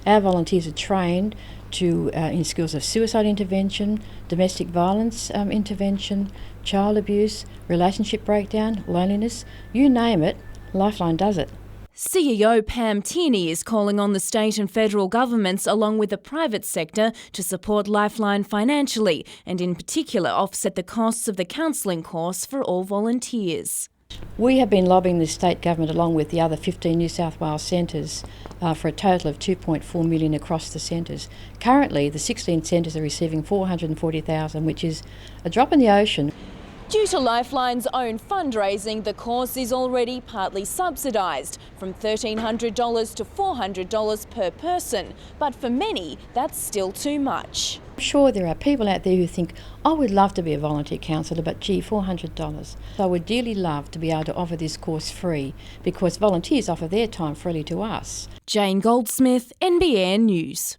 Speaker 16: Our volunteers are trained in skills of suicide intervention, domestic violence intervention, child abuse, relationship breakdown, loneliness, you name it, Lifeline does it.
Speaker 7: CEO Pam Tierney is calling on the state and federal governments along with the private sector to support Lifeline financially and in particular offset the costs of the counselling course for all volunteers.
Speaker 16: We have been lobbying the state government along with the other 15 New South Wales centres for a total of $2.4 million across the centres. Currently, the 16 centres are receiving $440,000, which is a drop in the ocean.
Speaker 7: Due to Lifeline's own fundraising, the course is already partly subsidised, from $1,300 to $400 per person. But for many, that's still too much.
Speaker 16: I'm sure there are people out there who think, I would love to be a volunteer counsellor, but gee, $400. I would dearly love to be able to offer this course free, because volunteers offer their time freely to us.
Speaker 7: Jane Goldsmith, NBN News.